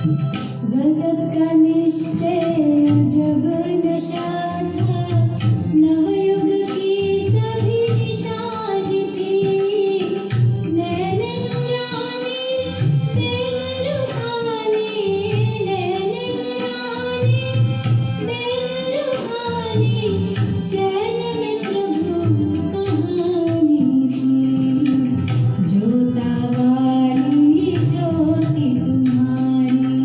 गजब का निश्चय जब नशा था, नवयुग की सभी निशानी थी। नैन नुरानी नैन रूहानी, नैन नुरानी नैन रूहानी, चैन में प्रभु कहानी थी। जोता वाली ज्योति तुम्हारी,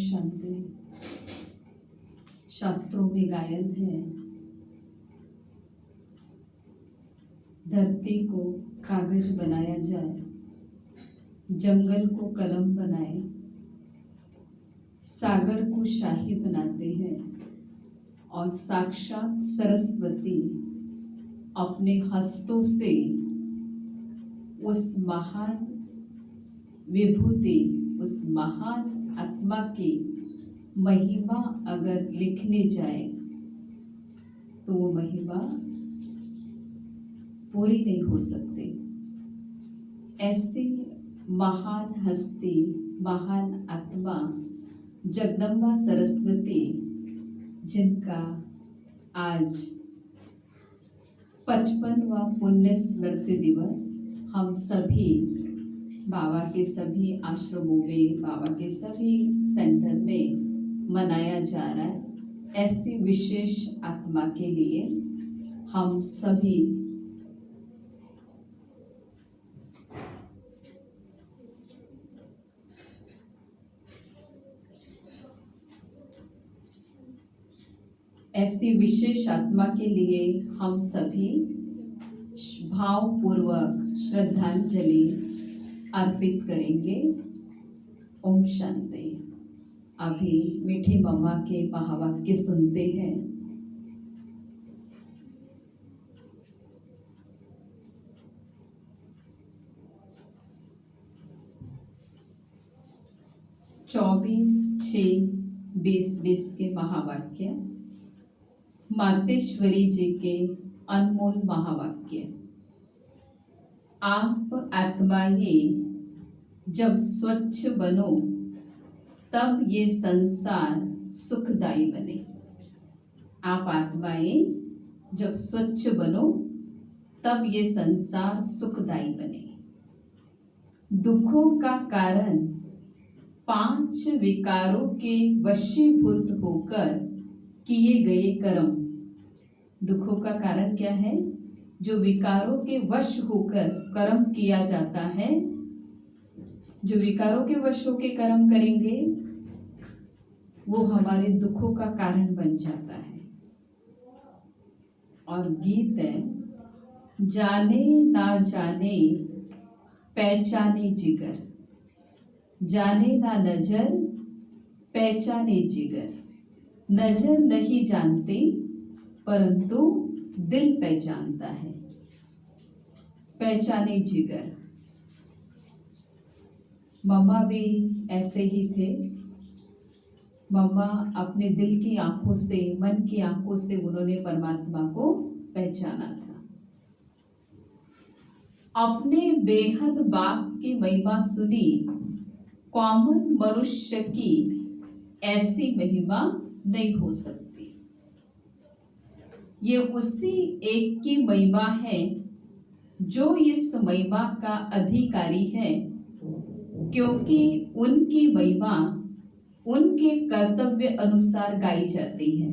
शांति। शास्त्रों में गायन है, धरती को कागज बनाया जाए, जंगल को कलम बनाए, सागर को शाही बनाते हैं और साक्षात सरस्वती अपने हस्तों से उस महान विभूति, उस महान आत्मा की महिमा अगर लिखने जाए तो वो महिमा पूरी नहीं हो सकती। ऐसी महान हस्ती, महान आत्मा जगदम्बा सरस्वती, जिनका आज 55वां पुण्य स्मृति दिवस हम सभी बाबा के सभी आश्रमों में, बाबा के सभी सेंटर में मनाया जा रहा है। ऐसी विशेष आत्मा के लिए हम सभी भावपूर्वक श्रद्धांजलि अर्पित करेंगे। ओम शांति। अभी मीठी मम्मा के महावाक्य सुनते हैं। चौबीस 6-20-20 के महावाक्य, मातेश्वरी जी के अनमोल महावाक्य। आप आत्माएं जब स्वच्छ बनो तब ये संसार सुखदायी बने। आप आत्माएं जब स्वच्छ बनो तब ये संसार सुखदायी बने। दुखों का कारण 5 विकारों के वशीभूत होकर किए गए कर्म। दुखों का कारण क्या है? जो विकारों के वश होकर कर्म किया जाता है, जो विकारों के वश होकर कर्म करेंगे वो हमारे दुखों का कारण बन जाता है। और गीत है, जाने ना जाने पहचाने जिगर, जाने ना नजर पहचाने जिगर। नजर नहीं जानती परंतु दिल पहचानता है। पहचाने जिगर। मम्मा भी ऐसे ही थे। मम्मा अपने दिल की आंखों से, मन की आंखों से उन्होंने परमात्मा को पहचाना था। अपने बेहद बाप की महिमा सुनी, कॉमन मनुष्य की ऐसी महिमा नहीं हो सकती। ये उसी एक की महिमा है जो इस महिमा का अधिकारी है, क्योंकि उनकी महिमा उनके कर्तव्य अनुसार गाई जाती है।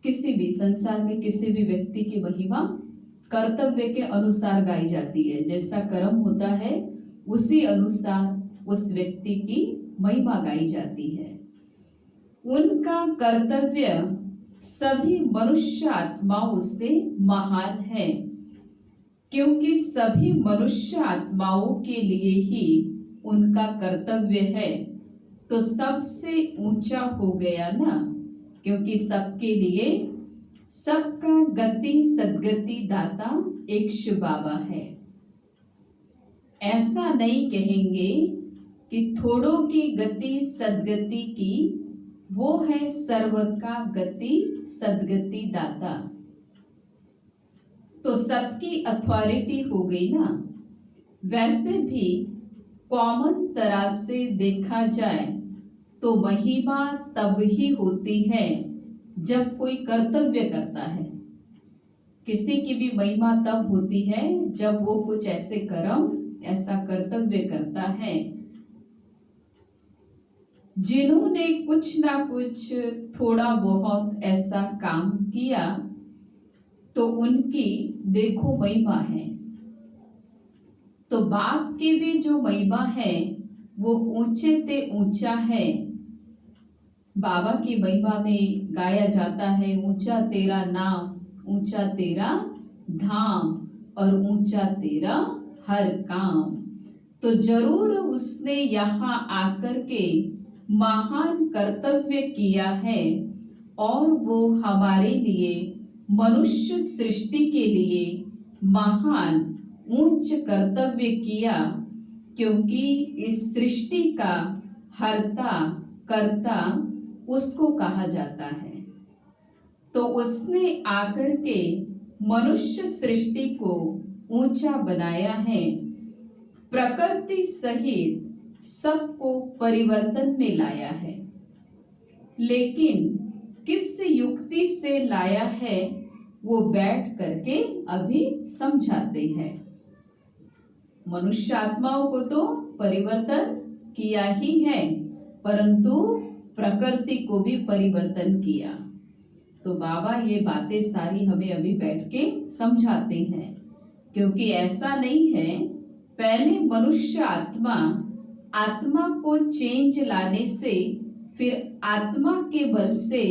किसी भी संसार में किसी भी व्यक्ति की महिमा कर्तव्य के अनुसार गाई जाती है। जैसा कर्म होता है उसी अनुसार उस व्यक्ति की महिमा गाई जाती है। उनका कर्तव्य सभी मनुष्य आत्माओं से महान है, क्योंकि सभी मनुष्य आत्माओं के लिए ही उनका कर्तव्य है। तो सबसे ऊंचा हो गया ना, क्योंकि सबके लिए सबका गति सद्गति दाता एक शिव बाबा है। ऐसा नहीं कहेंगे कि थोड़ों की गति सद्गति की, वो है सर्व का गति सद्गति दाता। तो सबकी अथॉरिटी हो गई ना। वैसे भी कॉमन तरह से देखा जाए तो महिमा तब ही होती है जब कोई कर्तव्य करता है। किसी की भी महिमा तब होती है जब वो कुछ ऐसे कर्म, ऐसा कर्तव्य करता है जिन्होंने कुछ ना कुछ थोड़ा बहुत ऐसा काम किया, तो उनकी देखो महिमा है। तो बाप की भी जो महिमा है वो ऊंचे ते ऊंचा है, बाबा की महिमा में गाया जाता है, ऊंचा तेरा नाम, ऊंचा तेरा धाम और ऊंचा तेरा हर काम। तो जरूर उसने यहाँ आकर के महान कर्तव्य किया है और वो हमारे लिए, मनुष्य सृष्टि के लिए महान उच्च कर्तव्य किया, क्योंकि इस सृष्टि का हर्ता कर्ता उसको कहा जाता है। तो उसने आकर के मनुष्य सृष्टि को ऊंचा बनाया है, प्रकृति सहित सबको परिवर्तन में लाया है। लेकिन किस युक्ति से लाया है वो बैठ करके अभी समझाते हैं। मनुष्य आत्माओं को तो परिवर्तन किया ही है, परंतु प्रकृति को भी परिवर्तन किया। तो बाबा ये बातें सारी हमें अभी बैठ के समझाते हैं, क्योंकि ऐसा नहीं है पहले मनुष्य आत्मा को चेंज लाने से, फिर आत्मा के बल से,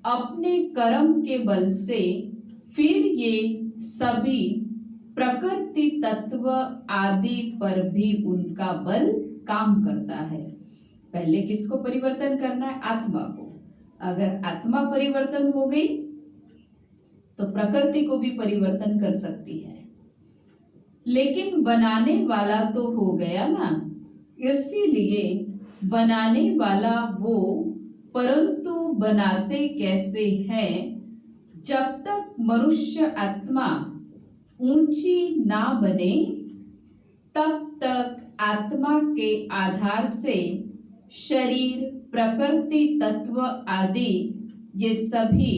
अपने कर्म के बल से, फिर ये सभी प्रकृति तत्व आदि पर भी उनका बल काम करता है। पहले किसको परिवर्तन करना है? आत्मा को। अगर आत्मा परिवर्तन हो गई तो प्रकृति को भी परिवर्तन कर सकती है, लेकिन बनाने वाला तो हो गया ना, इसीलिए बनाने वाला वो, परंतु बनाते कैसे हैं? जब तक मनुष्य आत्मा ऊंची ना बने तब तक आत्मा के आधार से शरीर, प्रकृति तत्व आदि ये सभी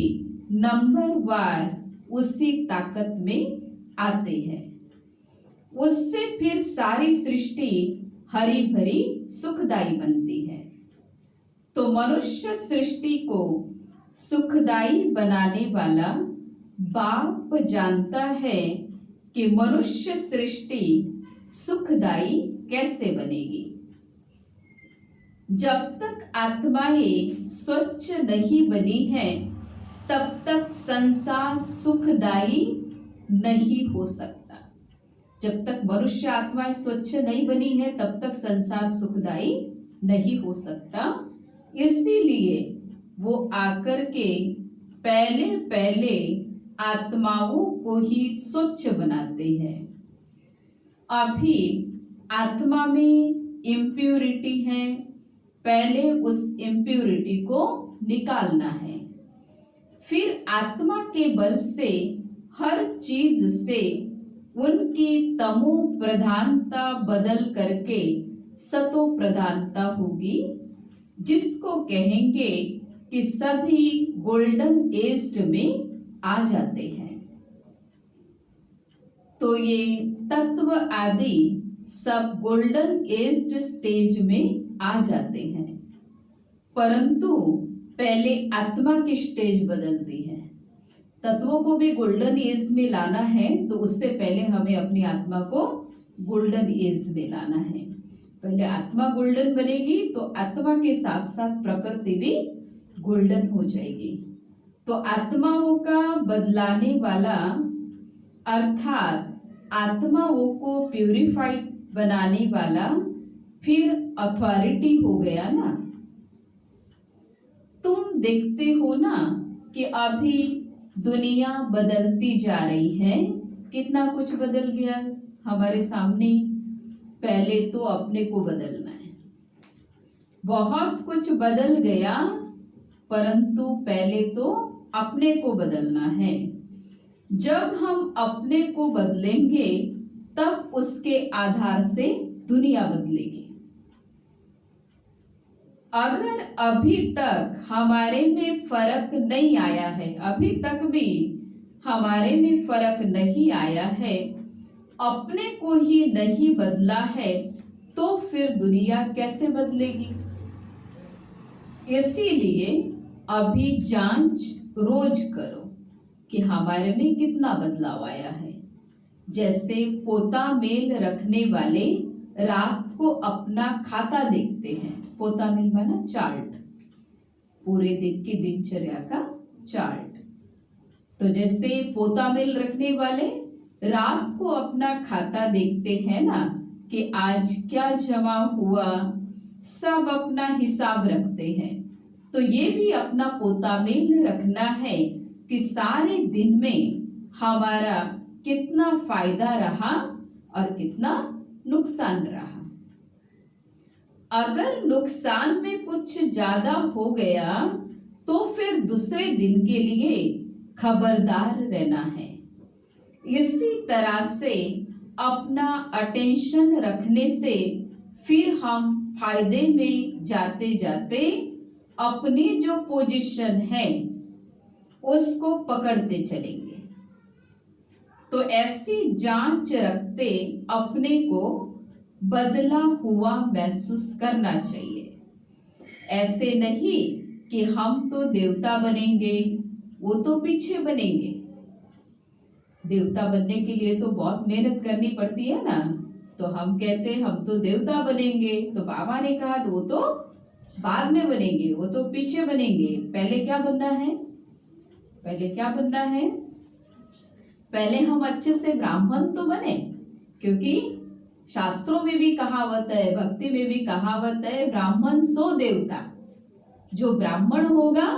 नंबर वार उसी ताकत में आते हैं। उससे फिर सारी सृष्टि हरी भरी सुखदाई बनती है। तो मनुष्य सृष्टि को सुखदाई बनाने वाला बाप जानता है कि मनुष्य सृष्टि सुखदाई कैसे बनेगी। जब तक आत्माएं स्वच्छ नहीं बनी है तब तक संसार सुखदाई नहीं हो सकता। जब तक मनुष्य आत्माएं स्वच्छ नहीं बनी है तब तक संसार सुखदाई नहीं हो सकता। इसीलिए वो आकर के पहले आत्माओं को ही स्वच्छ बनाते हैं। अभी आत्मा में इम्प्योरिटी है, पहले उस इम्प्योरिटी को निकालना है। फिर आत्मा के बल से हर चीज से उनकी तमो प्रधानता बदल करके सतो प्रधानता होगी, जिसको कहेंगे कि सभी गोल्डन एज में आ जाते हैं। तो ये तत्व आदि सब गोल्डन एज स्टेज में आ जाते हैं, परंतु पहले आत्मा की स्टेज बदलती है। तत्वों को भी गोल्डन एज में लाना है तो उससे पहले हमें अपनी आत्मा को गोल्डन एज में लाना है। पहले आत्मा गोल्डन बनेगी तो आत्मा के साथ साथ प्रकृति भी गोल्डन हो जाएगी। तो आत्माओं का बदलाने वाला अर्थात आत्माओं को प्यूरिफाइड बनाने वाला फिर अथॉरिटी हो गया ना। तुम देखते हो ना कि अभी दुनिया बदलती जा रही है, कितना कुछ बदल गया हमारे सामने। पहले तो अपने को बदलना है, बहुत कुछ बदल गया, परंतु पहले तो अपने को बदलना है। जब हम अपने को बदलेंगे तब उसके आधार से दुनिया बदलेगी। अगर अभी तक हमारे में फर्क नहीं आया है, अभी तक भी हमारे में फर्क नहीं आया है, अपने को ही नहीं बदला है, तो फिर दुनिया कैसे बदलेगी। इसीलिए अभी जांच रोज करो कि हमारे में कितना बदलाव आया है। जैसे पोता मेल रखने वाले रात को अपना खाता देखते हैं, पोता मेल माना चार्ट। पूरे दिन की दिनचर्या का चार्ट। तो जैसे पोता मिल रखने वाले रात को अपना खाता देखते हैं ना कि आज क्या जमा हुआ, सब अपना हिसाब रखते हैं। तो ये भी अपना पोता मिल रखना है कि सारे दिन में हमारा कितना फायदा रहा और कितना नुकसान रहा। अगर नुकसान में कुछ ज्यादा हो गया तो फिर दूसरे दिन के लिए खबरदार रहना है। इसी तरह से अपना अटेंशन रखने से फिर हम फायदे में जाते जाते अपनी जो पोजीशन है उसको पकड़ते चलेंगे। तो ऐसी जांच रखते अपने को बदला हुआ महसूस करना चाहिए। ऐसे नहीं कि हम तो देवता बनेंगे, वो तो पीछे बनेंगे। देवता बनने के लिए तो बहुत मेहनत करनी पड़ती है ना। तो हम कहते हैं हम तो देवता बनेंगे, तो बाबा ने कहा वो तो बाद में बनेंगे, वो तो पीछे बनेंगे। पहले क्या बनना है? पहले क्या बनना है? पहले हम अच्छे से ब्राह्मण तो बने, क्योंकि शास्त्रों में भी कहावत है, भक्ति में भी कहावत है, ब्राह्मण सो देवता। जो ब्राह्मण होगा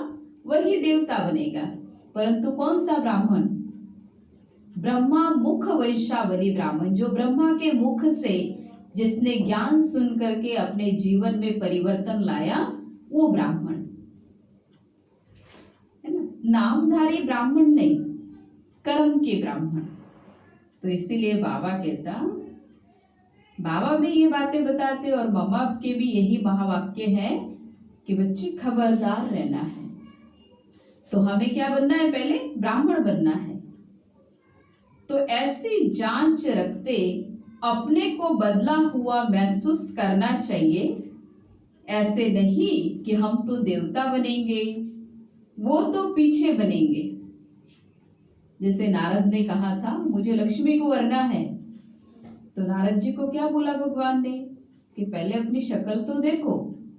वही देवता बनेगा। परंतु कौन सा ब्राह्मण? ब्रह्मा मुख वंशावली ब्राह्मण, जो ब्रह्मा के मुख से जिसने ज्ञान सुन करके अपने जीवन में परिवर्तन लाया, वो ब्राह्मण है ना। नामधारी ब्राह्मण नहीं, कर्म के ब्राह्मण। तो इसीलिए बाबा कहता, बाबा भी ये बातें बताते और मम्मा के भी यही महावाक्य है कि बच्चे खबरदार रहना है। तो हमें क्या बनना है? पहले ब्राह्मण बनना है। तो ऐसी जांच रखते अपने को बदला हुआ महसूस करना चाहिए। ऐसे नहीं कि हम तो देवता बनेंगे, वो तो पीछे बनेंगे। जैसे नारद ने कहा था मुझे लक्ष्मी को वरना है, तो नारद जी को क्या बोला भगवान ने कि पहले अपनी शक्ल तो देखो,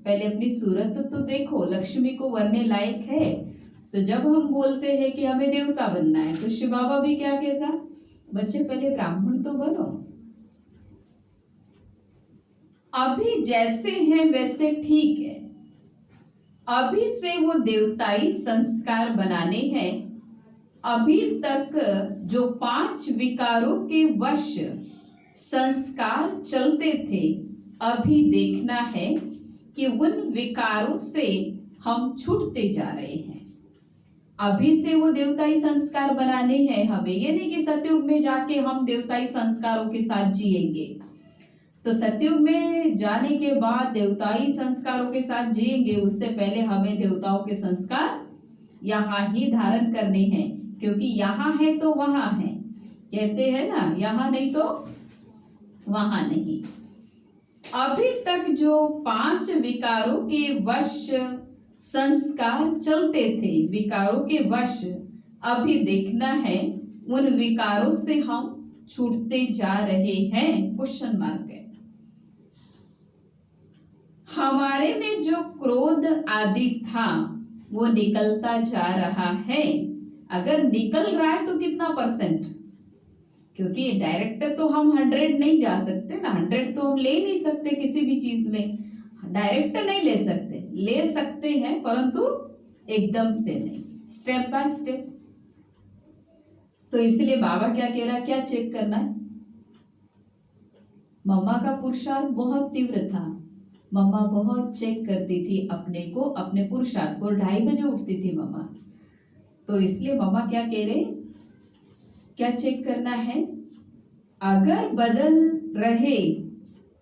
पहले अपनी सूरत तो देखो, लक्ष्मी को वरने लायक है। तो जब हम बोलते हैं कि हमें देवता बनना है, तो शिव बाबा भी क्या कहता, बच्चे पहले ब्राह्मण तो बनो। अभी जैसे हैं वैसे ठीक है, अभी से वो देवताई संस्कार बनाने हैं। अभी तक जो 5 विकारों के वश संस्कार चलते थे, अभी देखना है कि उन विकारों से हम छूटते जा रहे हैं। अभी से वो देवताई संस्कार बनाने हैं हमें। ये नहीं कि सतयुग में जाके हम देवताई संस्कारों के साथ जिएंगे। तो सतयुग में जाने के बाद देवताई संस्कारों के साथ जिएंगे, उससे पहले हमें देवताओं के संस्कार यहाँ ही धारण करने हैं। क्योंकि यहाँ है तो वहाँ है, कहते हैं ना, यहाँ नहीं तो वहाँ नहीं। अभी तक जो 5 विकारों के वश संस्कार चलते थे, विकारों के वश, अभी देखना है उन विकारों से हम छूटते जा रहे हैं। क्वेश्चन मार्क है। हमारे में जो क्रोध आदि था वो निकलता जा रहा है। अगर निकल रहा है तो कितना %? क्योंकि डायरेक्ट तो हम 100 नहीं जा सकते ना, 100 तो हम ले नहीं सकते किसी भी चीज में, डायरेक्ट नहीं ले सकते। ले सकते हैं परंतु एकदम से नहीं, स्टेप बाय स्टेप। तो इसलिए बाबा क्या कह रहा है, क्या चेक करना है? मम्मा का पुरुषार्थ बहुत तीव्र था। मम्मा बहुत चेक करती थी अपने को, अपने पुरुषार्थ को। 2:30 बजे उठती थी मम्मा। तो इसलिए मम्मा क्या कह रहे, क्या चेक करना है? अगर बदल रहे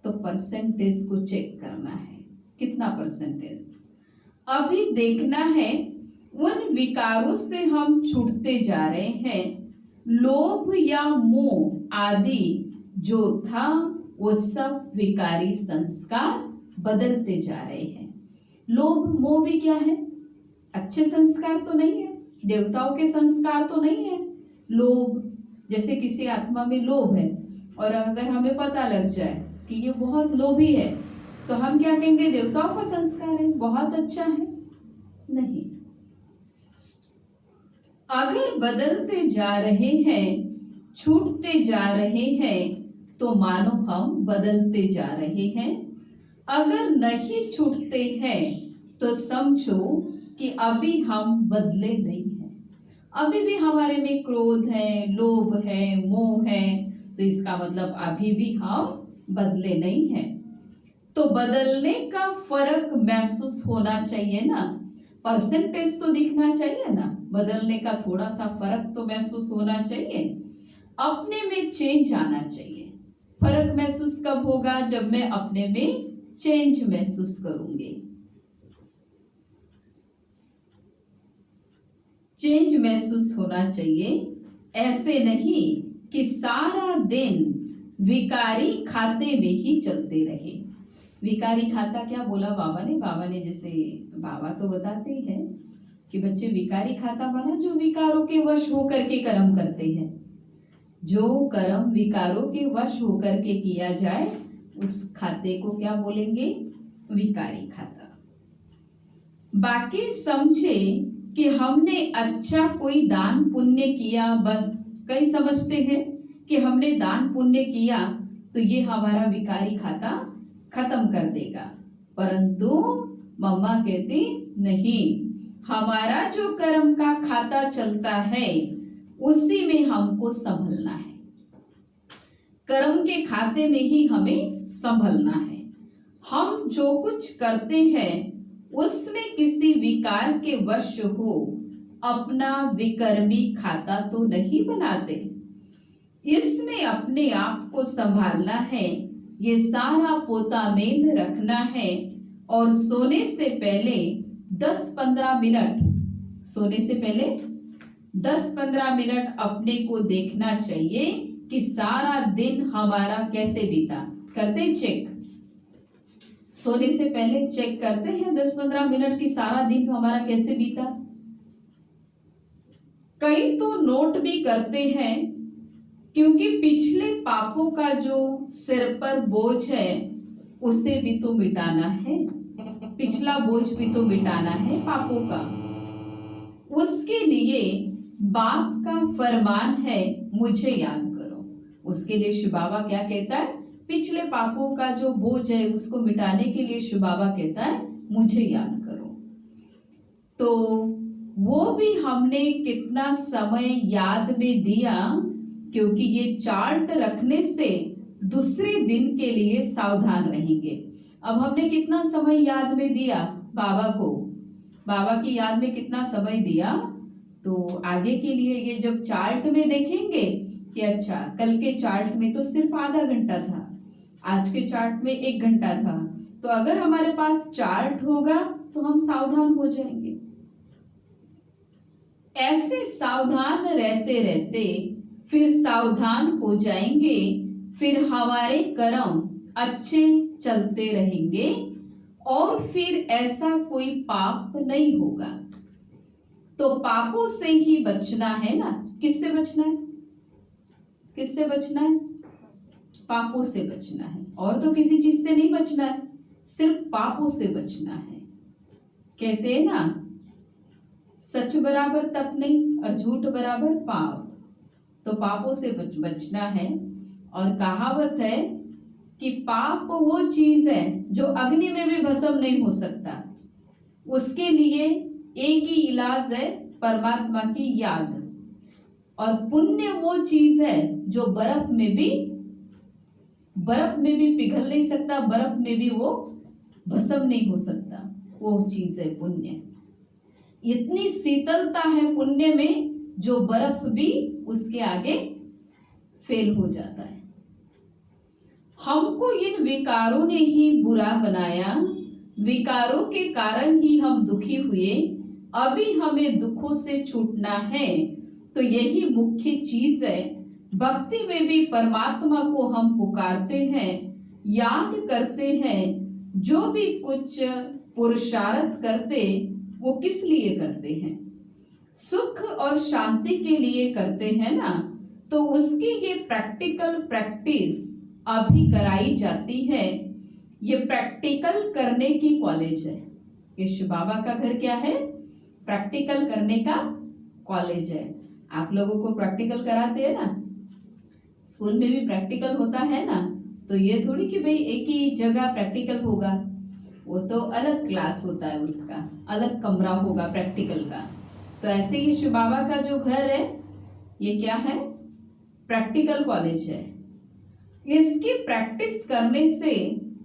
तो परसेंटेज को चेक करना है, कितना %? अभी देखना है उन विकारों से हम छूटते जा रहे हैं। लोभ या मोह आदि जो था वो सब विकारी संस्कार बदलते जा रहे हैं। लोभ मोह भी क्या है? अच्छे संस्कार तो नहीं है, देवताओं के संस्कार तो नहीं है। लोभ, जैसे किसी आत्मा में लोभ है और अगर हमें पता लग जाए कि ये बहुत लोभी है, तो हम क्या कहेंगे, देवताओं का संस्कार है, बहुत अच्छा है। नहीं। अगर बदलते जा रहे हैं, छूटते जा रहे हैं, तो मानो हम बदलते जा रहे हैं। अगर नहीं छूटते हैं तो समझो कि अभी हम बदले नहीं हैं। अभी भी हमारे में क्रोध है, लोभ है, मोह है, तो इसका मतलब अभी भी हम बदले नहीं हैं। तो बदलने का फर्क महसूस होना चाहिए ना, परसेंटेज तो दिखना चाहिए ना, बदलने का थोड़ा सा फर्क तो महसूस होना चाहिए, अपने में चेंज आना चाहिए। फर्क महसूस कब होगा? जब मैं अपने में चेंज महसूस करूंगी। चेंज महसूस होना चाहिए, ऐसे नहीं कि सारा दिन विकारी खाते में ही चलते रहे। विकारी खाता क्या बोला बाबा ने? बाबा ने जैसे बाबा तो बताते ही हैं कि बच्चे विकारी खाता माना जो विकारों के वश होकर के कर्म करते हैं। जो कर्म विकारों के वश होकर के किया जाए उस खाते को क्या बोलेंगे? विकारी खाता। बाकी समझे कि हमने अच्छा कोई दान पुण्य किया, बस कई समझते हैं कि हमने दान पुण्य किया तो ये हमारा विकारी खाता खत्म कर देगा, परंतु मम्मा कहती नहीं, हमारा जो कर्म का खाता चलता है उसी में हमको संभलना है। कर्म के खाते में ही हमें संभलना है। हम जो कुछ करते हैं उसमें किसी विकार के वश हो अपना विकर्मी खाता तो नहीं बनाते। इसमें अपने आप को संभालना है, ये सारा पोता मेल रखना है और सोने से पहले 10-15 मिनट, सोने से पहले 10-15 मिनट अपने को देखना चाहिए कि सारा दिन हमारा कैसे बीता। करते चेक, सोने से पहले चेक करते हैं 10-15 मिनट की सारा दिन हमारा कैसे बीता। कई तो नोट भी करते हैं, क्योंकि पिछले पापों का जो सिर पर बोझ है उसे भी तो मिटाना है, पिछला बोझ भी तो मिटाना है पापों का। उसके लिए बाप का फरमान है मुझे याद करो। उसके लिए शिव बाबा क्या कहता है? पिछले पापों का जो बोझ है उसको मिटाने के लिए शिव बाबा कहता है मुझे याद करो। तो वो भी हमने कितना समय याद में दिया, क्योंकि ये चार्ट रखने से दूसरे दिन के लिए सावधान रहेंगे। अब हमने कितना समय याद में दिया बाबा को, बाबा की याद में कितना समय दिया, तो आगे के लिए ये जब चार्ट में देखेंगे कि अच्छा कल के चार्ट में तो सिर्फ आधा घंटा था, आज के चार्ट में 1 घंटा था, तो अगर हमारे पास चार्ट होगा तो हम सावधान हो जाएंगे। ऐसे सावधान रहते रहते फिर सावधान हो जाएंगे, फिर हमारे कर्म अच्छे चलते रहेंगे और फिर ऐसा कोई पाप नहीं होगा। तो पापों से ही बचना है ना। किससे बचना है? किससे बचना है? पापों से बचना है, और तो किसी चीज से नहीं बचना है, सिर्फ पापों से बचना है। कहते हैं ना, सच बराबर तप नहीं और झूठ बराबर पाप। तो पापों से बचना है। और कहावत है कि पाप वो चीज है जो अग्नि में भी भस्म नहीं हो सकता, उसके लिए एक ही इलाज है परमात्मा की याद। और पुण्य वो चीज है जो बर्फ में भी पिघल नहीं सकता, बर्फ में भी वो भस्म नहीं हो सकता, वो चीज है पुण्य। इतनी शीतलता है पुण्य में जो बर्फ भी उसके आगे फेल हो जाता है। हमको इन विकारों ने ही बुरा बनाया, विकारों के कारण ही हम दुखी हुए। अभी हमें दुखों से छूटना है, तो यही मुख्य चीज है। भक्ति में भी परमात्मा को हम पुकारते हैं, याद करते हैं। जो भी कुछ पुरुषार्थ करते वो किस लिए करते हैं? सुख और शांति के लिए करते हैं ना। तो उसकी ये प्रैक्टिकल प्रैक्टिस अभी कराई जाती है। ये प्रैक्टिकल करने की कॉलेज है। ये शिव बाबा का घर क्या है? प्रैक्टिकल करने का कॉलेज है। आप लोगों को प्रैक्टिकल कराते हैं ना, स्कूल में भी प्रैक्टिकल होता है ना, तो ये थोड़ी कि भाई एक ही जगह प्रैक्टिकल होगा, वो तो अलग क्लास होता है, उसका अलग कमरा होगा प्रैक्टिकल का। तो ऐसे ही शिव बाबा का जो घर है ये क्या है, प्रैक्टिकल कॉलेज है। इसकी प्रैक्टिस करने से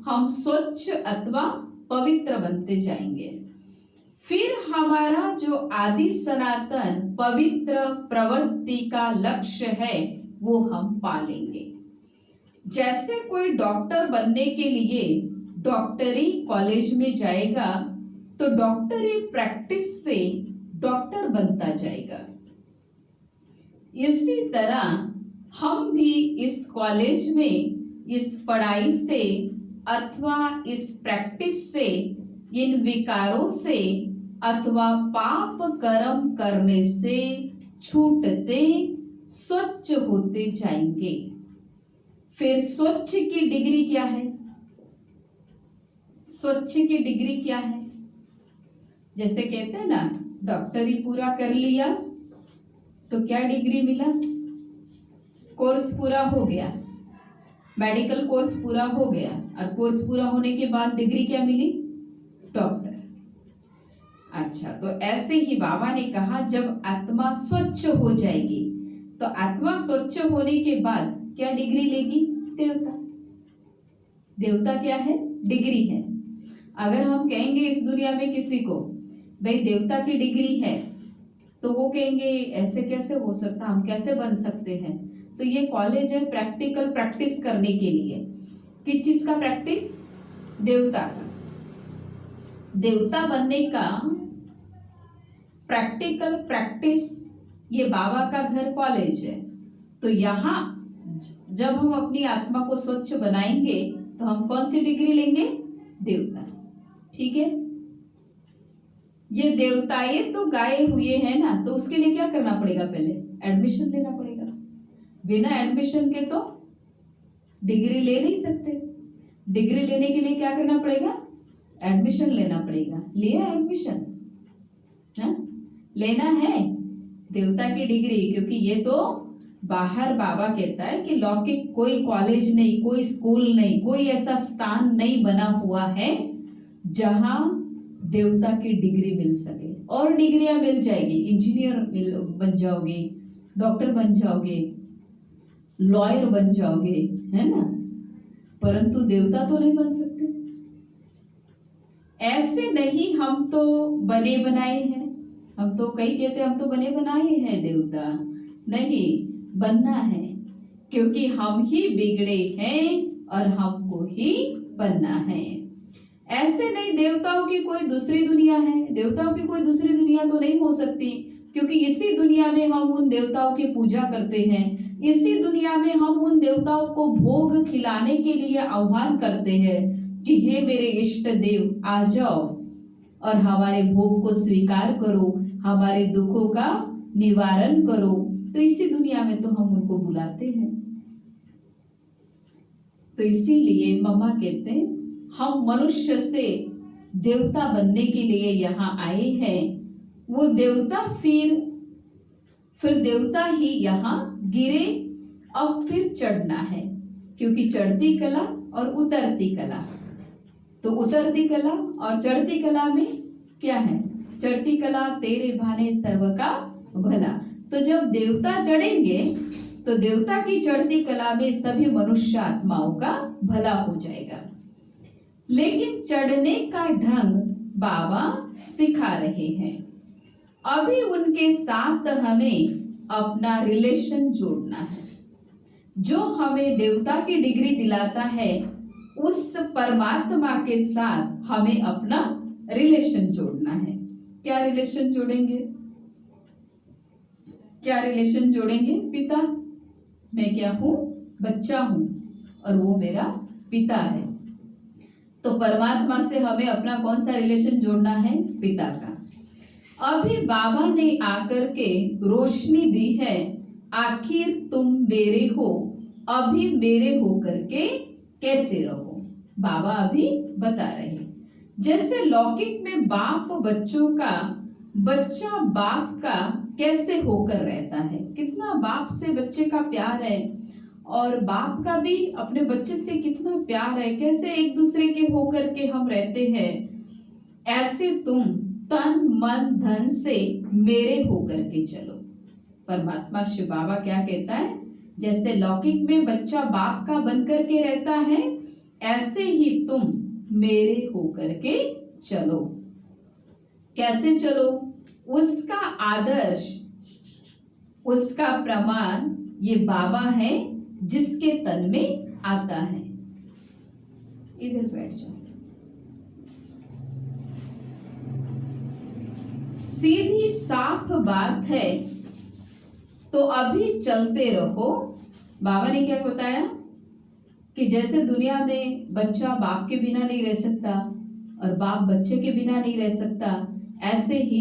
हम स्वच्छ अथवा पवित्र बनते जाएंगे। फिर हमारा जो आदि सनातन पवित्र प्रवृत्ति का लक्ष्य है वो हम पालेंगे। जैसे कोई डॉक्टर बनने के लिए डॉक्टरी कॉलेज में जाएगा तो डॉक्टरी प्रैक्टिस से डॉक्टर बनता जाएगा। इसी तरह हम भी इस कॉलेज में इस पढ़ाई से अथवा इस प्रैक्टिस से, इन विकारों से अथवा पाप कर्म करने से छूटते स्वच्छ होते जाएंगे। फिर स्वच्छ की डिग्री क्या है? स्वच्छ की डिग्री क्या है? जैसे कहते हैं ना, डॉक्टरी पूरा कर लिया तो क्या डिग्री मिला? कोर्स पूरा हो गया, मेडिकल कोर्स पूरा हो गया, और कोर्स पूरा होने के बाद डिग्री क्या मिली? डॉक्टर। अच्छा, तो ऐसे ही बाबा ने कहा जब आत्मा स्वच्छ हो जाएगी तो आत्मा स्वच्छ होने के बाद क्या डिग्री लेगी? देवता। देवता क्या है? डिग्री है। अगर हम कहेंगे इस दुनिया में किसी को भाई देवता की डिग्री है, तो वो कहेंगे ऐसे कैसे हो सकता, हम कैसे बन सकते हैं? तो ये कॉलेज है प्रैक्टिकल प्रैक्टिस करने के लिए। किस चीज का प्रैक्टिस? देवता का। देवता बनने का प्रैक्टिकल प्रैक्टिस, ये बाबा का घर कॉलेज है। तो यहाँ जब हम अपनी आत्मा को स्वच्छ बनाएंगे तो हम कौन सी डिग्री लेंगे? देवता। ठीक है, ये देवताए तो गाए हुए हैं ना, तो उसके लिए क्या करना पड़ेगा? पहले एडमिशन लेना पड़ेगा। बिना एडमिशन के तो डिग्री ले नहीं सकते। डिग्री लेने के लिए क्या करना पड़ेगा? एडमिशन लेना पड़ेगा। लिया एडमिशन? लेना है देवता की डिग्री, क्योंकि ये तो बाहर बाबा कहता है कि लौकिक कोई कॉलेज नहीं, कोई स्कूल नहीं, कोई ऐसा स्थान नहीं बना हुआ है जहां देवता की डिग्री मिल सके। और डिग्रियां मिल जाएगी, इंजीनियर बन जाओगे, डॉक्टर बन जाओगे, लॉयर बन जाओगे, है ना, परंतु देवता तो नहीं बन सकते। ऐसे नहीं हम तो बने बनाए हैं, हम तो कई कहते हैं हम तो बने बनाए हैं देवता। नहीं, बनना है, क्योंकि हम ही बिगड़े हैं और हमको ही बनना है। ऐसे नहीं देवताओं की कोई दूसरी दुनिया है, देवताओं की कोई दूसरी दुनिया तो नहीं हो सकती, क्योंकि इसी दुनिया में हम उन देवताओं की पूजा करते हैं। इसी दुनिया में हम उन देवताओं को भोग खिलाने के लिए आह्वान करते हैं कि हे मेरे इष्ट देव आ जाओ और हमारे भोग को स्वीकार करो, हमारे दुखों का निवारण करो। तो इसी दुनिया में तो हम उनको बुलाते हैं। तो इसीलिए मम्मा कहते हैं हम मनुष्य से देवता बनने के लिए यहाँ आए हैं। वो देवता फिर देवता ही यहाँ गिरे और फिर चढ़ना है, क्योंकि चढ़ती कला और उतरती कला। तो उतरती कला और चढ़ती कला में क्या है? चढ़ती कला तेरे भाने सर्व का भला। तो जब देवता चढ़ेंगे तो देवता की चढ़ती कला में सभी मनुष्य आत्माओं का भला हो जाएगा। लेकिन चढ़ने का ढंग बाबा सिखा रहे हैं। अभी उनके साथ हमें अपना रिलेशन जोड़ना है। जो हमें देवता की डिग्री दिलाता है उस परमात्मा के साथ हमें अपना रिलेशन जोड़ना है। क्या रिलेशन जोड़ेंगे? क्या रिलेशन जोड़ेंगे? पिता, मैं क्या हूँ? बच्चा हूँ और वो मेरा पिता है। तो परमात्मा से हमें अपना कौन सा रिलेशन जोड़ना है? पिता का। अभी बाबा ने आकर के रोशनी दी है, आखिर तुम मेरे हो, अभी मेरे हो करके कैसे रहो। बाबा अभी बता रहे हैं। जैसे लौकिक में बाप बच्चों का बच्चा बाप का कैसे होकर रहता है, कितना बाप से बच्चे का प्यार है और बाप का भी अपने बच्चे से कितना प्यार है, कैसे एक दूसरे के होकर के हम रहते हैं। ऐसे तुम तन मन धन से मेरे होकर के चलो। परमात्मा शिव बाबा क्या कहता है, जैसे लौकिक में बच्चा बाप का बनकर के रहता है, ऐसे ही तुम मेरे होकर के चलो। कैसे चलो? उसका आदर्श, उसका प्रमाण ये बाबा है जिसके तन में आता है। इधर बैठ जाओ। सीधी साफ बात है तो अभी चलते रहो। बाबा ने क्या बताया कि जैसे दुनिया में बच्चा बाप के बिना नहीं रह सकता और बाप बच्चे के बिना नहीं रह सकता, ऐसे ही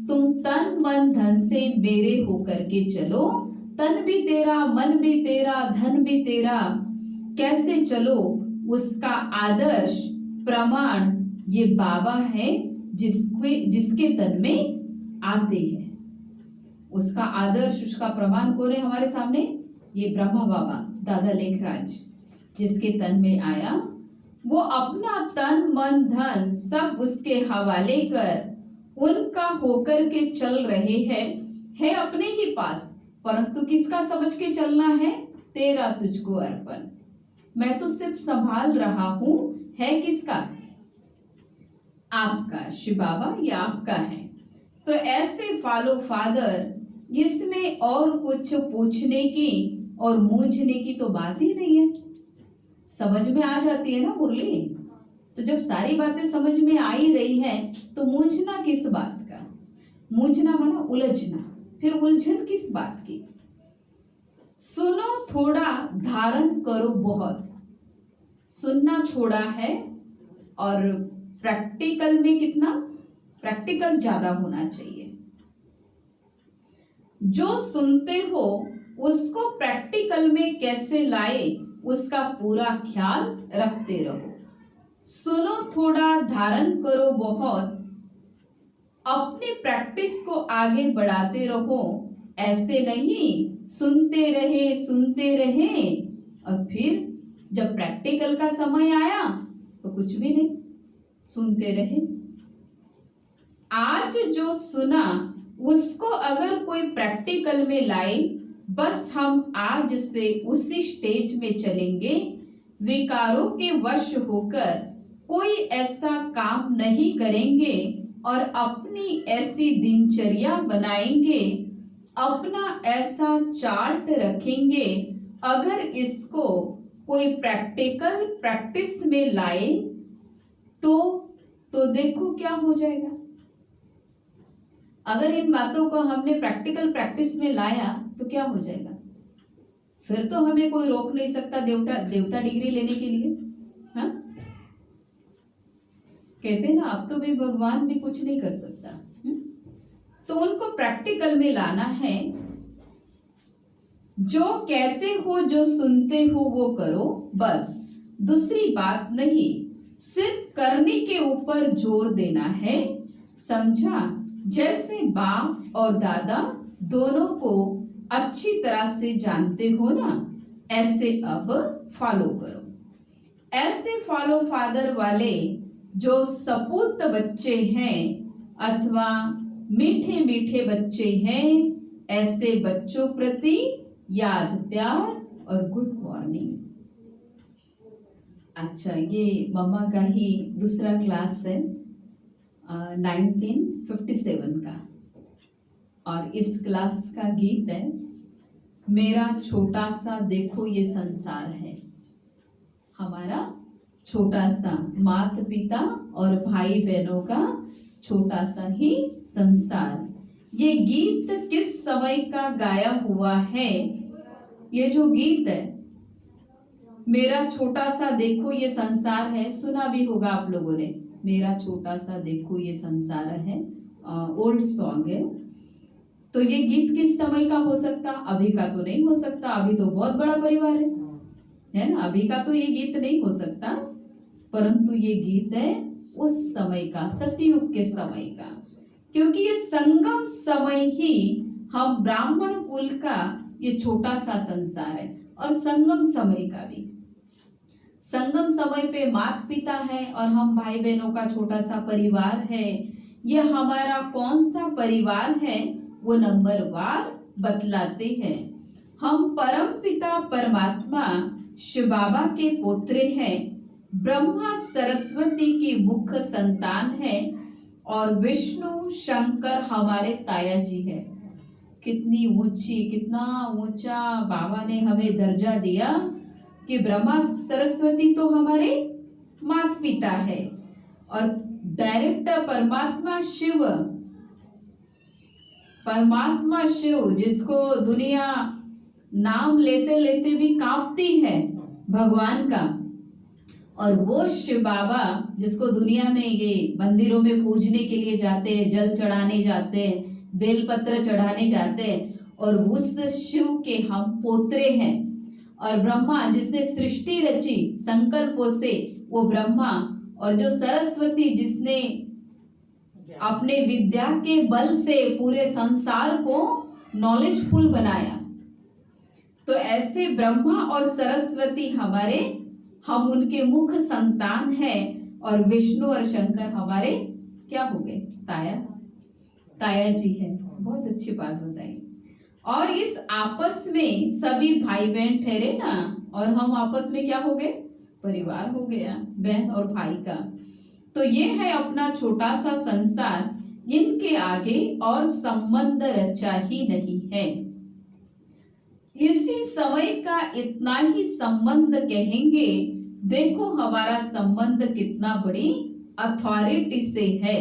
तुम तन मन धन से मेरे होकर के चलो। तन भी तेरा, मन भी तेरा, धन भी तेरा। कैसे चलो? उसका आदर्श प्रमाण ये बाबा है जिसके तन में आते हैं। उसका आदर्श, उसका प्रमाण कौन है हमारे सामने? ये ब्रह्मा बाबा दादा लेखराज, जिसके तन में आया। वो अपना तन मन धन सब उसके हवाले कर उनका होकर के चल रहे हैं। है अपने ही पास, परंतु किसका समझ के चलना है? तेरा तुझको अर्पण। मैं तो सिर्फ संभाल रहा हूं, है किसका? आपका। शिव बाबा ये आपका है। तो ऐसे फॉलो फादर, इसमें और कुछ पूछने की और मूझने की तो बात ही नहीं है। समझ में आ जाती है ना मुरली। तो जब सारी बातें समझ में आ ही रही है तो मूझना किस बात का? मूझना माना उलझना, फिर उलझन किस बात की? सुनो थोड़ा, धारण करो बहुत। सुनना थोड़ा है और प्रैक्टिकल में कितना? प्रैक्टिकल ज्यादा होना चाहिए। जो सुनते हो उसको प्रैक्टिकल में कैसे लाए, उसका पूरा ख्याल रखते रहो। सुनो थोड़ा, धारण करो बहुत। अपनी प्रैक्टिस को आगे बढ़ाते रहो। ऐसे नहीं सुनते रहे और फिर जब प्रैक्टिकल का समय आया तो कुछ भी नहीं, सुनते रहे। आज जो सुना उसको अगर कोई प्रैक्टिकल में लाए, बस हम आज से उसी स्टेज में चलेंगे। विकारों के वश होकर कोई ऐसा काम नहीं करेंगे और अपनी ऐसी दिनचर्या बनाएंगे, अपना ऐसा चार्ट रखेंगे। अगर इसको कोई प्रैक्टिस में लाए तो देखो क्या हो जाएगा। अगर इन बातों को हमने प्रैक्टिस में लाया तो क्या हो जाएगा? फिर तो हमें कोई रोक नहीं सकता देवता डिग्री लेने के लिए। हाँ, कहते ना अब तो भी भगवान भी कुछ नहीं कर सकता। तो उनको प्रैक्टिकल में लाना है। जो कहते हो, जो सुनते हो वो करो, बस दूसरी बात नहीं। सिर्फ करने के ऊपर जोर देना है, समझा? जैसे बाप और दादा दोनों को अच्छी तरह से जानते हो ना, ऐसे अब फॉलो करो। ऐसे फॉलो फादर वाले जो सपूत बच्चे हैं अथवा मीठे मीठे बच्चे हैं, ऐसे बच्चों प्रति याद, प्यार और गुड मॉर्निंग। अच्छा, ये मम्मा का ही दूसरा क्लास है 1957 का, और इस क्लास का गीत है मेरा छोटा सा देखो ये संसार है। हमारा छोटा सा माता पिता और भाई बहनों का छोटा सा ही संसार। ये गीत किस समय का गाया हुआ है? ये जो गीत है मेरा छोटा सा देखो ये संसार है, सुना भी होगा आप लोगों ने। मेरा छोटा सा देखो ये संसार है, ओल्ड सॉन्ग है। तो ये गीत किस समय का हो सकता? अभी का तो नहीं हो सकता, अभी तो बहुत बड़ा परिवार है ना। अभी का तो ये गीत नहीं हो सकता, परंतु ये गीत है उस समय का, सतयुग के समय का। क्योंकि ये संगम समय ही हम ब्राह्मण कुल का ये छोटा सा संसार है, और संगम समय का भी, संगम समय पे माता पिता है और हम भाई बहनों का छोटा सा परिवार है। ये हमारा कौन सा परिवार है वो नंबरवार बतलाते हैं। हम परम पिता परमात्मा शिव बाबा के पोत्रे हैं, ब्रह्मा सरस्वती की मुख्य संतान है, और विष्णु शंकर हमारे ताया जी है। कितनी ऊंची, कितना ऊंचा बाबा ने हमें दर्जा दिया कि ब्रह्मा सरस्वती तो हमारे माता पिता है, और डायरेक्ट परमात्मा शिव जिसको दुनिया नाम लेते लेते भी कांपती है भगवान का, और वो शिव बाबा जिसको दुनिया में ये मंदिरों में पूजने के लिए जाते हैं, जल चढ़ाने जाते हैं, बेलपत्र चढ़ाने जाते हैं, और उस शिव के हम पोत्रे हैं। और ब्रह्मा जिसने सृष्टि रची संकल्पों से, वो ब्रह्मा, और जो सरस्वती जिसने अपने विद्या के बल से पूरे संसार को नॉलेजफुल बनाया। तो ऐसे ब्रह्मा और सरस्वती हम उनके मुख्य संतान हैं, और विष्णु और शंकर हमारे क्या हो गए, ताया जी है। बहुत अच्छी बात बताई। और इस आपस में सभी भाई बहन ठहरे ना, और हम आपस में क्या हो गए, परिवार हो गया, बहन और भाई का। तो ये है अपना छोटा सा संसार, इनके आगे और संबंध रचा ही नहीं है। इसी समय का इतना ही संबंध कहेंगे। देखो हमारा संबंध कितना बड़ी अथॉरिटी से है।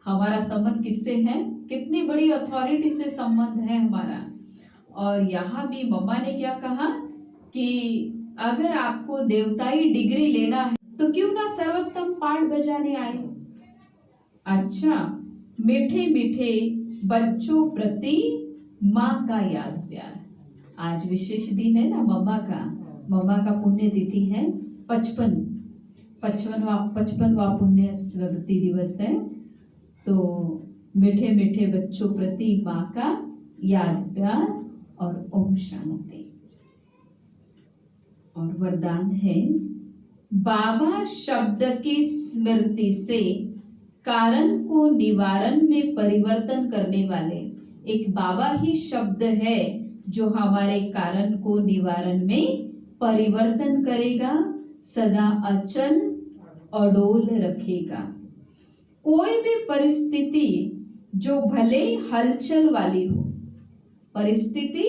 हमारा संबंध किससे है, कितनी बड़ी अथॉरिटी से संबंध है हमारा। और यहाँ भी मम्मा ने क्या कहा कि अगर आपको देवताई डिग्री लेना है तो क्यों ना सर्वोत्तम पाठ बजाने आए। अच्छा, मीठे मीठे बच्चों प्रति माँ का याद प्यार। आज विशेष दिन है ना मम्मा का पुण्य तिथि है, 55वां पुण्य स्मृति दिवस है। तो मीठे मीठे बच्चों प्रति माँ का याद प्यार और ओम शांति। और वरदान है, बाबा शब्द की स्मृति से कारण को निवारण में परिवर्तन करने वाले। एक बाबा ही शब्द है जो हमारे कारण को निवारण में परिवर्तन करेगा, सदा अचल अडोल रखेगा। कोई भी परिस्थिति जो भले हलचल वाली हो, परिस्थिति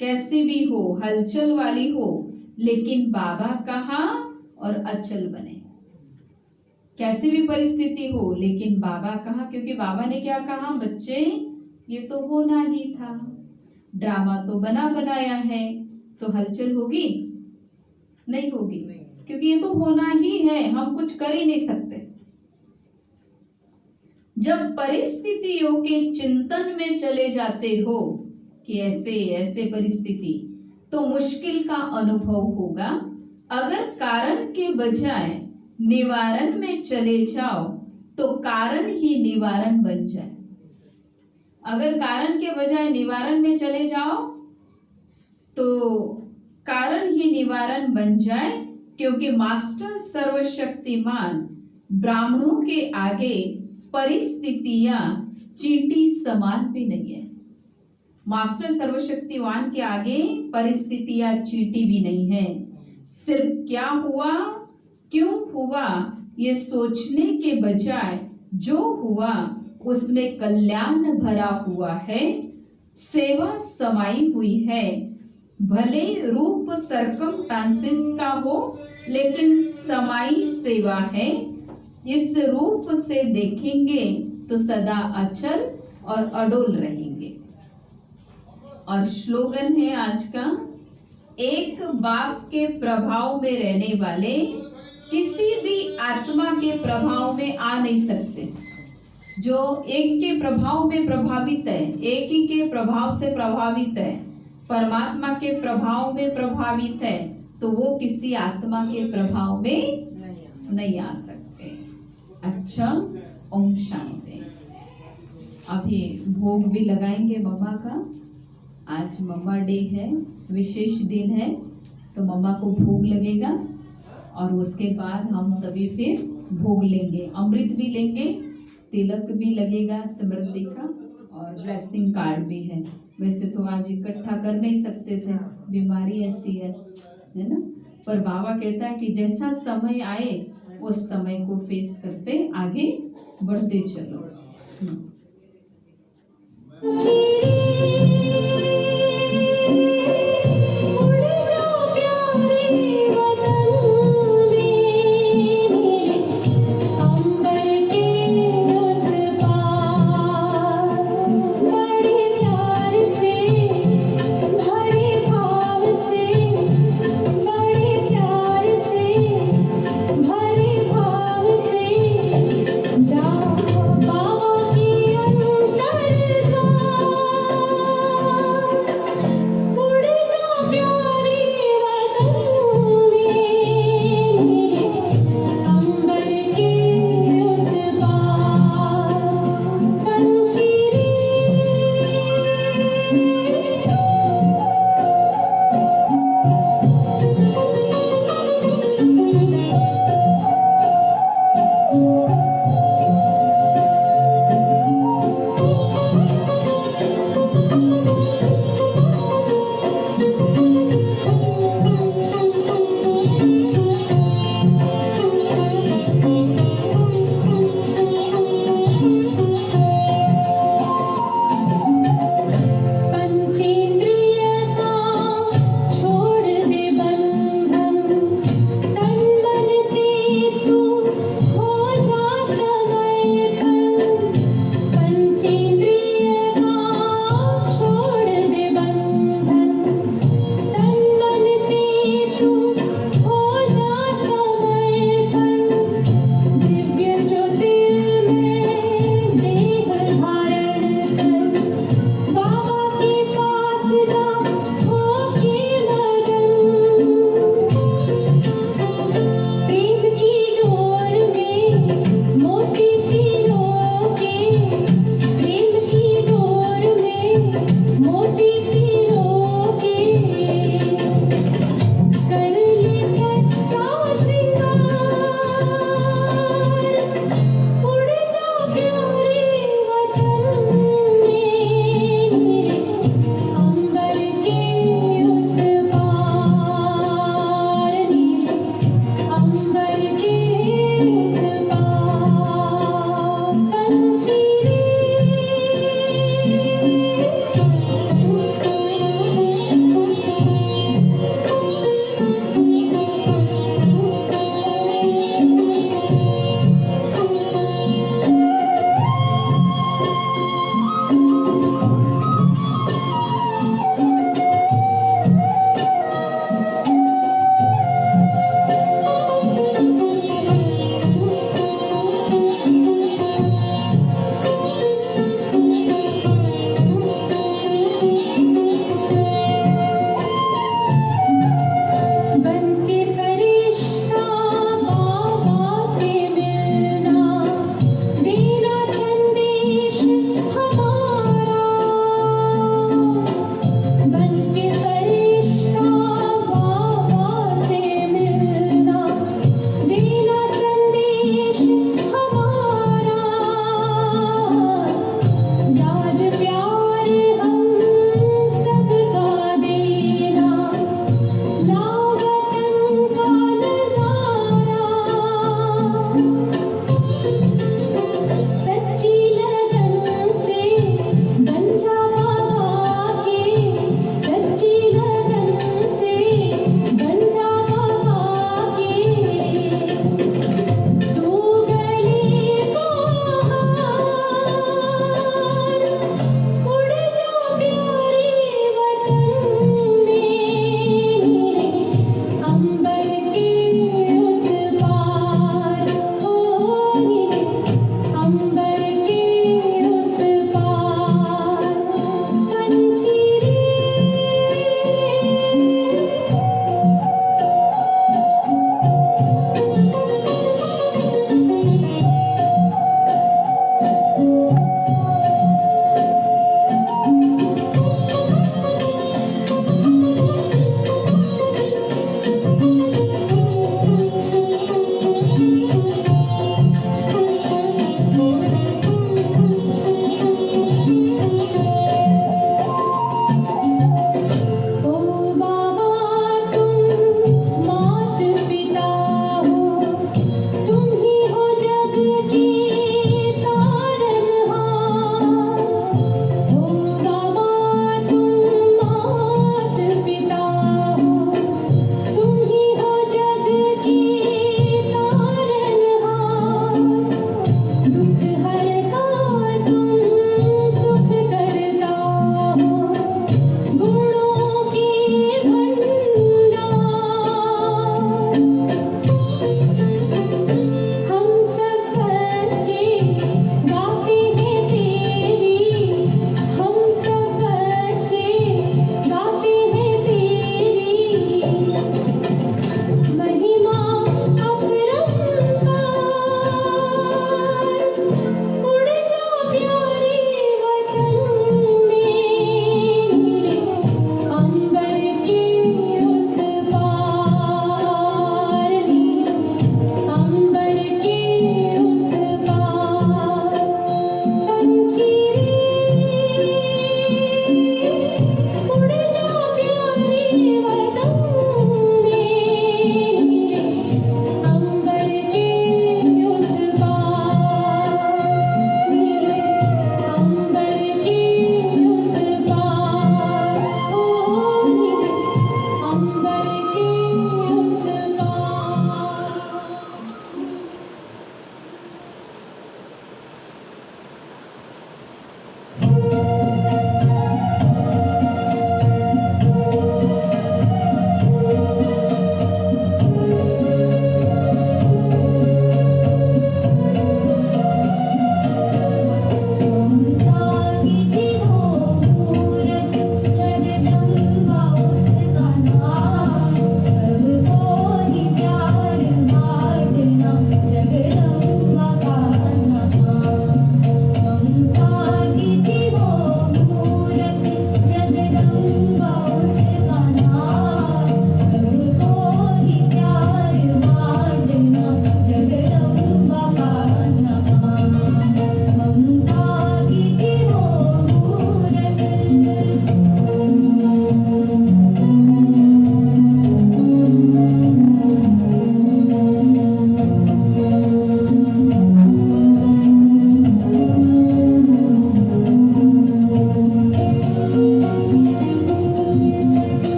कैसी भी हो, हलचल वाली हो, लेकिन बाबा कहा और अचल बने। कैसी भी परिस्थिति हो लेकिन बाबा कहा, क्योंकि बाबा ने क्या कहा, बच्चे ये तो होना ही था, ड्रामा तो बना बनाया है, तो हलचल होगी नहीं होगी, क्योंकि ये तो होना ही है, हम कुछ कर ही नहीं सकते। जब परिस्थितियों के चिंतन में चले जाते हो कि ऐसे ऐसे परिस्थिति, तो मुश्किल का अनुभव होगा। अगर कारण के बजाय निवारण में चले जाओ तो कारण ही निवारण बन जाए। अगर कारण के बजाय निवारण में चले जाओ तो कारण ही निवारण बन जाए, क्योंकि मास्टर सर्वशक्तिमान ब्राह्मणों के आगे परिस्थितियां चींटी समान भी नहीं है। मास्टर सर्वशक्तिवान के आगे परिस्थितियां चींटी भी नहीं है। सिर्फ क्या हुआ, क्यों हुआ, ये सोचने के बजाय जो हुआ उसमें कल्याण भरा हुआ है, सेवा समाई हुई है। भले रूप सर्कमस्टांसेस का हो, लेकिन समाई सेवा है। इस रूप से देखेंगे तो सदा अचल और अडोल रहेंगे। और स्लोगन है आज का, एक बाप के प्रभाव में रहने वाले किसी भी आत्मा के प्रभाव में आ नहीं सकते। जो एक के प्रभाव में प्रभावित है, एक ही के प्रभाव से प्रभावित है, परमात्मा के प्रभाव में प्रभावित है, तो वो किसी आत्मा के प्रभाव में नहीं आ सकते। अच्छा, ओम शांति। अभी भोग भी लगाएंगे मम्मा का। आज मम्मा डे है, विशेष दिन है, तो मम्मा को भोग लगेगा और उसके बाद हम सभी फिर भोग लेंगे, अमृत भी लेंगे, तिलक भी लगेगा स्मृति का और ब्लेसिंग कार्ड भी है। वैसे तो आज इकट्ठा कर नहीं सकते थे, बीमारी ऐसी है ना। पर बाबा कहता है कि जैसा समय आए उस समय को फेस करते आगे बढ़ते चलो। चिरे